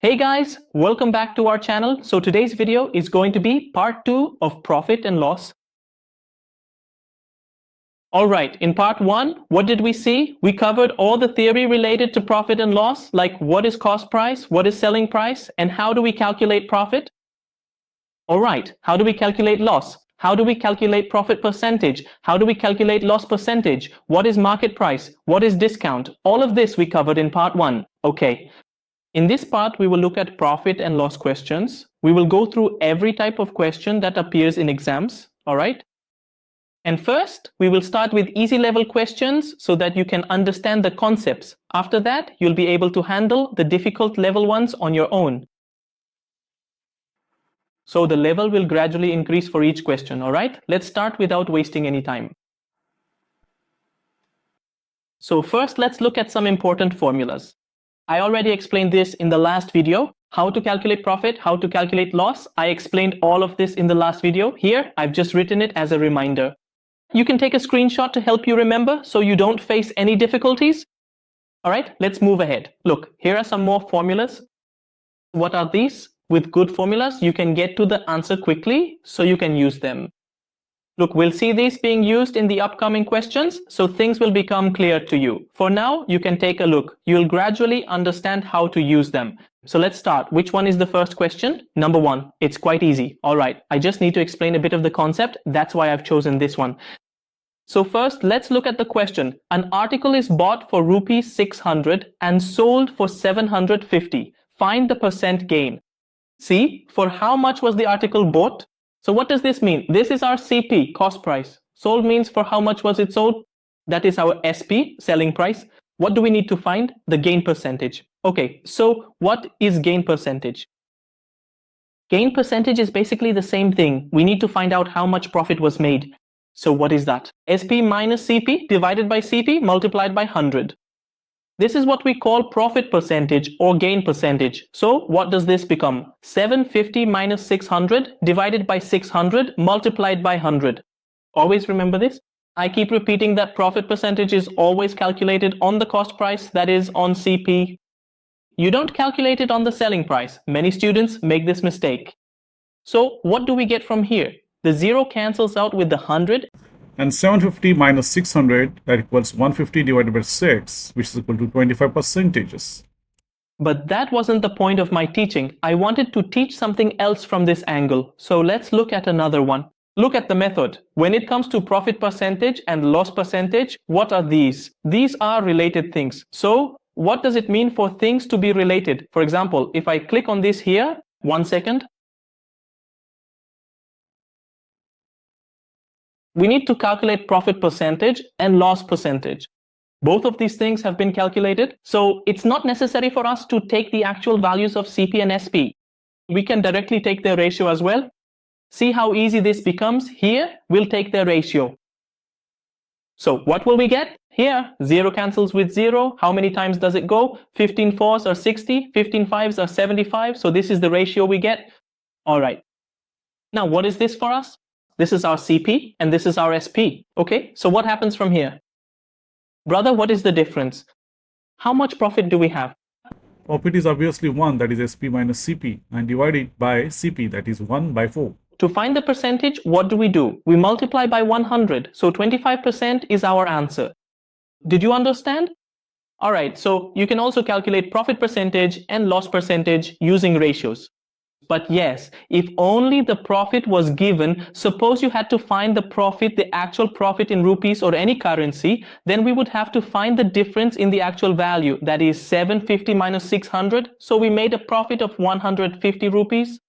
Hey guys, welcome back to our channel. So today's video is going to be part 2 of profit and loss. Alright, in part 1, what did we see? We covered all the theory related to profit and loss, like what is cost price, what is selling price, and how do we calculate profit? Alright, how do we calculate loss? How do we calculate profit percentage? How do we calculate loss percentage? What is market price? What is discount? All of this we covered in part 1. Okay. In this part, we will look at profit and loss questions. We will go through every type of question that appears in exams, all right? And first, we will start with easy level questions so that you can understand the concepts. After that, you'll be able to handle the difficult level ones on your own. So the level will gradually increase for each question, all right? Let's start without wasting any time. So first, let's look at some important formulas. I already explained this in the last video, how to calculate profit, how to calculate loss. I explained all of this in the last video. Here, I've just written it as a reminder. You can take a screenshot to help you remember so you don't face any difficulties. All right, let's move ahead. Look, here are some more formulas. What are these? With good formulas, you can get to the answer quickly, so you can use them. Look, we'll see these being used in the upcoming questions, so things will become clear to you. For now, you can take a look. You'll gradually understand how to use them. So let's start. Which one is the first question? Number 1. It's quite easy. All right, I just need to explain a bit of the concept. That's why I've chosen this one. So first, let's look at the question. An article is bought for rupees 600 and sold for 750. Find the percent gain. See, for how much was the article bought? So what does this mean? This is our CP, cost price. Sold means for how much was it sold? That is our SP, selling price. What do we need to find? The gain percentage. Okay, so what is gain percentage? Gain percentage is basically the same thing. We need to find out how much profit was made. So what is that? SP minus CP divided by CP multiplied by 100. This is what we call profit percentage or gain percentage. So what does this become? 750 minus 600 divided by 600 multiplied by 100. Always remember this. I keep repeating that profit percentage is always calculated on the cost price, that is on CP. You don't calculate it on the selling price. Many students make this mistake. So what do we get from here? The 0 cancels out with the 100. And 750 minus 600, that equals 150 divided by 6, which is equal to 25 percentages. But that wasn't the point of my teaching. I wanted to teach something else from this angle. So let's look at another one. Look at the method. When it comes to profit percentage and loss percentage, what are these? These are related things. So what does it mean for things to be related? For example, if I click on this here, 1 second. We need to calculate profit percentage and loss percentage. Both of these things have been calculated, so it's not necessary for us to take the actual values of CP and SP. We can directly take their ratio as well. See how easy this becomes? Here, we'll take their ratio. So what will we get? Here, 0 cancels with 0. How many times does it go? 15 fours are 60, 15 fives are 75. So this is the ratio we get. All right. Now, what is this for us? This is our CP and this is our SP. Okay, so what happens from here? Brother, what is the difference? How much profit do we have? Profit is obviously 1, that is SP minus CP, and divided by CP, that is 1 by 4. To find the percentage, what do? We multiply by 100. So 25% is our answer. Did you understand? All right, so you can also calculate profit percentage and loss percentage using ratios. But yes, if only the profit was given, suppose you had to find the profit, the actual profit in rupees or any currency, then we would have to find the difference in the actual value, that is 750 minus 600. So we made a profit of 150 rupees.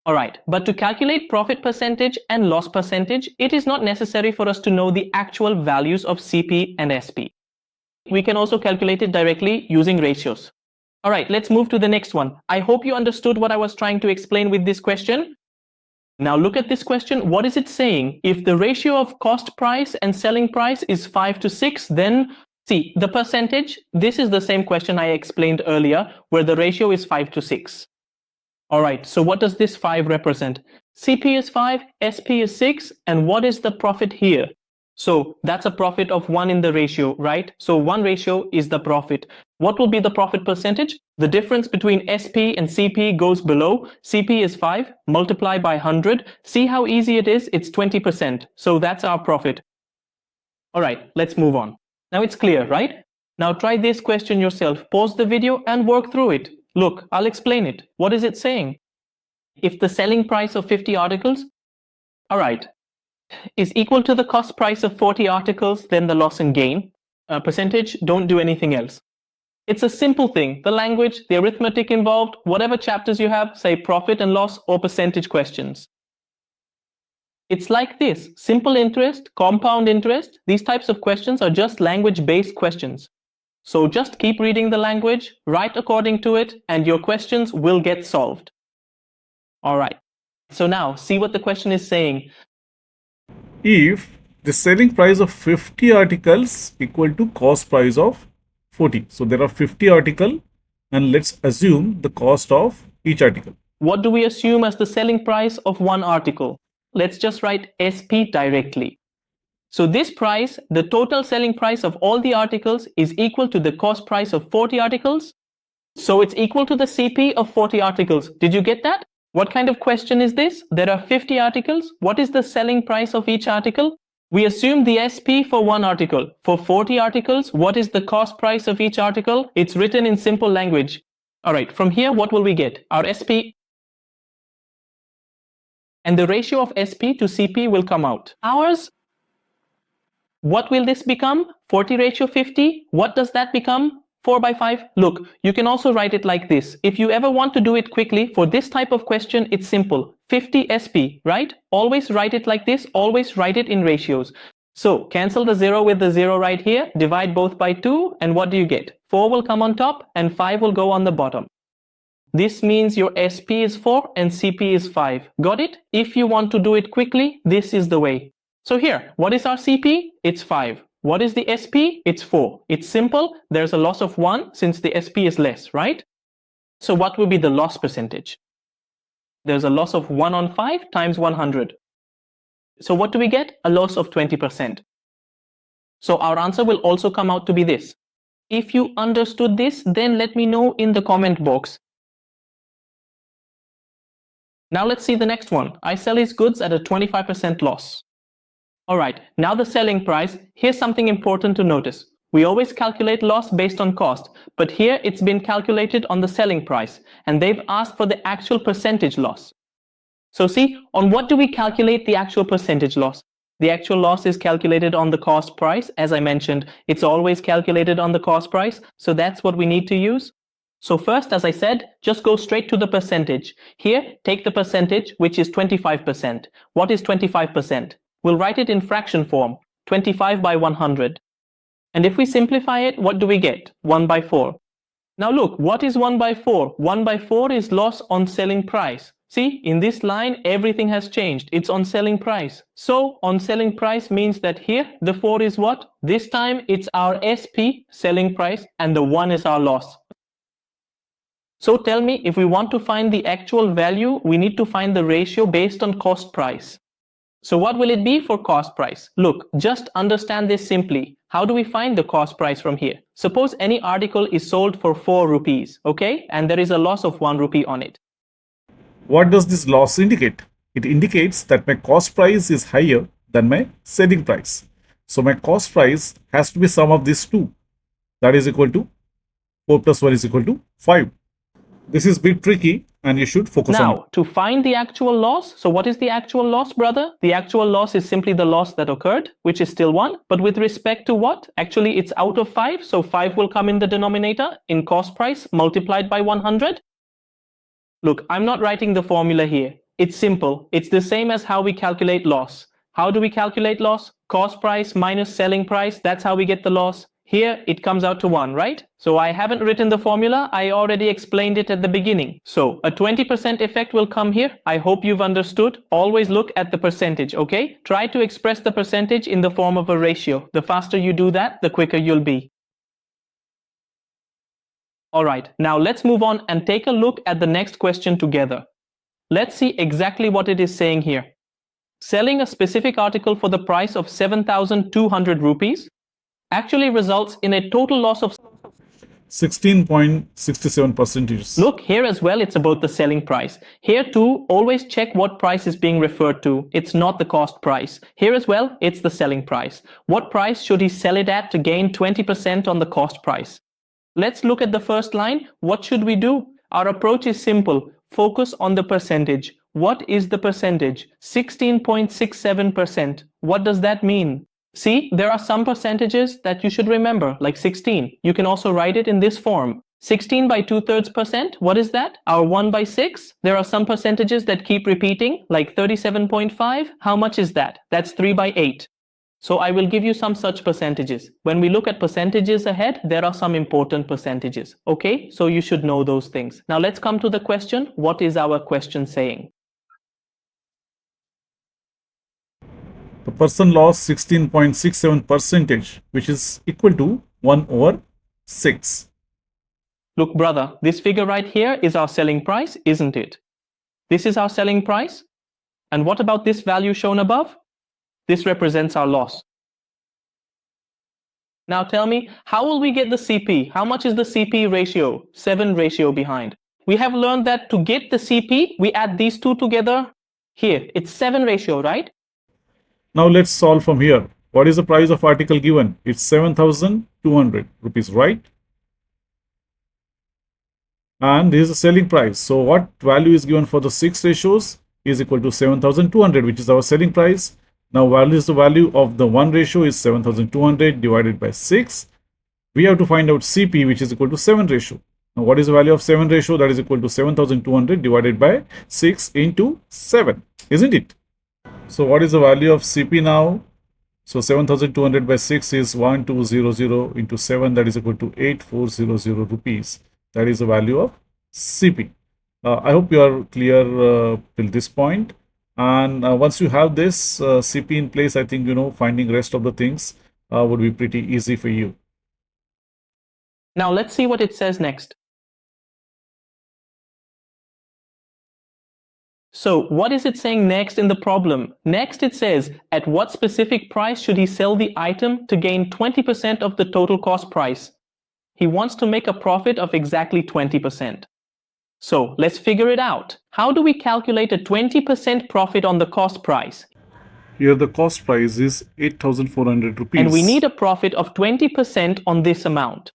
All right, but to calculate profit percentage and loss percentage, it is not necessary for us to know the actual values of CP and SP. We can also calculate it directly using ratios. All right, let's move to the next one. I hope you understood what I was trying to explain with this question. Now look at this question. What is it saying? If the ratio of cost price and selling price is 5 to 6, then see the percentage. This is the same question I explained earlier where the ratio is 5 to 6. All right, so what does this 5 represent? CP is 5, SP is 6, and what is the profit here? So that's a profit of 1 in the ratio, right? So 1 ratio is the profit. What will be the profit percentage? The difference between SP and CP goes below. CP is 5, multiply by 100. See how easy it is? It's 20%. So that's our profit. All right, let's move on. Now it's clear, right? Now try this question yourself. Pause the video and work through it. Look, I'll explain it. What is it saying? If the selling price of 50 articles, all right, is equal to the cost price of 40 articles, then the loss and gain percentage, don't do anything else. It's a simple thing. The language, the arithmetic involved, whatever chapters you have, say profit and loss or percentage questions. It's like this. Simple interest, compound interest, these types of questions are just language-based questions. So just keep reading the language, write according to it, and your questions will get solved. All right. So now, see what the question is saying. If the selling price of 50 articles equal to cost price of 40. So there are 50 articles and let's assume the cost of each article. What do we assume as the selling price of one article? Let's just write SP directly. So this price, the total selling price of all the articles is equal to the cost price of 40 articles. So it's equal to the CP of 40 articles. Did you get that? What kind of question is this? There are 50 articles. What is the selling price of each article? We assume the SP for one article. For 40 articles, what is the cost price of each article? It's written in simple language. All right, from here, what will we get? Our SP and the ratio of SP to CP will come out. Ours, what will this become? 40 ratio 50. What does that become? 4 by 5. Look, you can also write it like this. If you ever want to do it quickly, for this type of question, it's simple. 50 SP, right? Always write it like this. Always write it in ratios. So cancel the 0 with the 0 right here. Divide both by 2. And what do you get? 4 will come on top and 5 will go on the bottom. This means your SP is 4 and CP is 5. Got it? If you want to do it quickly, this is the way. So here, what is our CP? It's 5. What is the SP? It's 4. It's simple. There's a loss of 1 since the SP is less, right? So what will be the loss percentage? There's a loss of 1 on 5 times 100. So what do we get? A loss of 20%. So our answer will also come out to be this. If you understood this, then let me know in the comment box. Now let's see the next one. I sell his goods at a 25% loss. All right, now the selling price. Here's something important to notice. We always calculate loss based on cost, but here it's been calculated on the selling price, and they've asked for the actual percentage loss. So see, on what do we calculate the actual percentage loss? The actual loss is calculated on the cost price. As I mentioned, it's always calculated on the cost price, so that's what we need to use. So first, as I said, just go straight to the percentage. Here, take the percentage, which is 25%. What is 25%? We'll write it in fraction form, 25 by 100. And if we simplify it, what do we get? 1 by 4. Now look, what is 1 by 4? 1 by 4 is loss on selling price. See, in this line, everything has changed. It's on selling price. So, on selling price means that here, the 4 is what? This time, it's our SP, selling price, and the 1 is our loss. So tell me, if we want to find the actual value, we need to find the ratio based on cost price. So what will it be for cost price? Look, just understand this simply. How do we find the cost price from here? Suppose any article is sold for 4 rupees, okay? And there is a loss of 1 rupee on it. What does this loss indicate? It indicates that my cost price is higher than my selling price. So my cost price has to be sum of these two. That is equal to 4 plus 1 is equal to 5. This is a bit tricky and you should focus on it. Now, to find the actual loss, so what is the actual loss, brother? The actual loss is simply the loss that occurred, which is still 1. But with respect to what? Actually, it's out of 5. So 5 will come in the denominator in cost price multiplied by 100. Look, I'm not writing the formula here. It's simple. It's the same as how we calculate loss. How do we calculate loss? Cost price minus selling price. That's how we get the loss. Here, it comes out to 1, right? So I haven't written the formula. I already explained it at the beginning. So a 20% effect will come here. I hope you've understood. Always look at the percentage, okay? Try to express the percentage in the form of a ratio. The faster you do that, the quicker you'll be. All right, now let's move on and take a look at the next question together. Let's see exactly what it is saying here. selling a specific article for the price of 7,200 rupees actually results in a total loss of 16.67%. Look, here as well, it's about the selling price. Here too, always check what price is being referred to. It's not the cost price. Here as well, it's the selling price. What price should he sell it at to gain 20% on the cost price? Let's look at the first line. What should we do? Our approach is simple. Focus on the percentage. What is the percentage? 16.67%. What does that mean? See, there are some percentages that you should remember, like 16. You can also write it in this form. 16 by 2/3%, what is that? Our 1 by 6? There are some percentages that keep repeating, like 37.5. How much is that? That's 3 by 8. So I will give you some such percentages. When we look at percentages ahead, there are some important percentages. Okay, so you should know those things. Now let's come to the question. What is our question saying? The person lost 16.67%, which is equal to 1/6. Look, brother, this figure right here is our selling price, isn't it? This is our selling price. And what about this value shown above? This represents our loss. Now tell me, how will we get the CP? How much is the CP ratio? 7 ratio behind. We have learned that to get the CP, we add these two together. Here, it's 7 ratio, right? Now let's solve from here. What is the price of article given? It's 7,200 rupees, right? And this is the selling price. So what value is given for the 6 ratios is equal to 7,200, which is our selling price. Now what is the value of the 1 ratio is 7,200 divided by 6. We have to find out CP, which is equal to 7 ratio. Now what is the value of 7 ratio? That is equal to 7,200 divided by 6 into 7, isn't it? So what is the value of CP now? So 7,200 by 6 is 1200 into 7, that is equal to 8400 rupees. That is the value of CP. I hope you are clear till this point. And once you have this CP in place, I think, finding rest of the things would be pretty easy for you. Now let's see what it says next. So what is it saying next in the problem? Next it says, at what specific price should he sell the item to gain 20% of the total cost price? He wants to make a profit of exactly 20%. So let's figure it out. How do we calculate a 20% profit on the cost price? Here the cost price is 8,400 rupees. And we need a profit of 20% on this amount.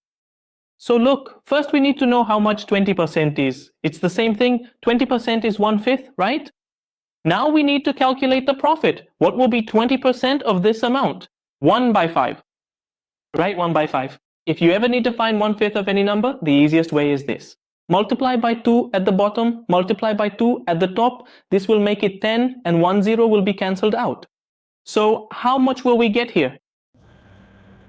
So look, first we need to know how much 20% is. It's the same thing. 20% is 1/5, right? Now we need to calculate the profit. What will be 20% of this amount? 1 by 5. Right? 1 by 5. If you ever need to find 1/5 of any number, the easiest way is this. Multiply by 2 at the bottom, multiply by 2 at the top. This will make it 10 and 1 0 will be cancelled out. So how much will we get here?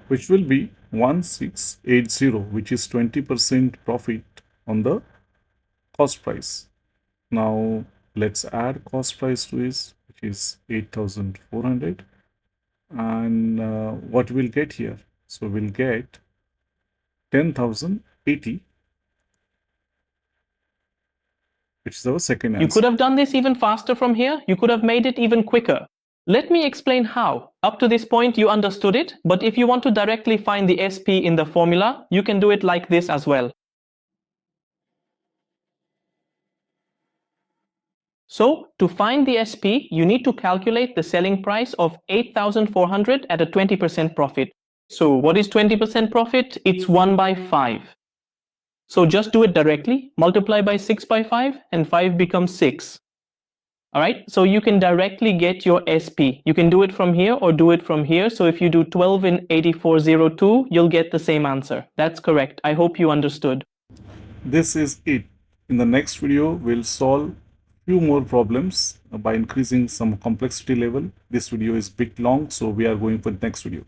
Which will be 1680, which is 20% profit on the cost price. Now let's add cost price to this, which is 8,400. And what we'll get here? So we'll get 10,080, which is our second answer. You could have done this even faster from here. You could have made it even quicker. Let me explain how. Up to this point, you understood it, but if you want to directly find the SP in the formula, you can do it like this as well. So, to find the SP, you need to calculate the selling price of 8,400 at a 20% profit. So, what is 20% profit? It's 1 by 5. So, just do it directly. Multiply by 6 by 5, and 5 becomes 6. Alright, so you can directly get your SP. You can do it from here or do it from here. So if you do 12 in 8402, you'll get the same answer. That's correct. I hope you understood. This is it. In the next video, we'll solve few more problems by increasing some complexity level. This video is a bit long, so we are going for the next video.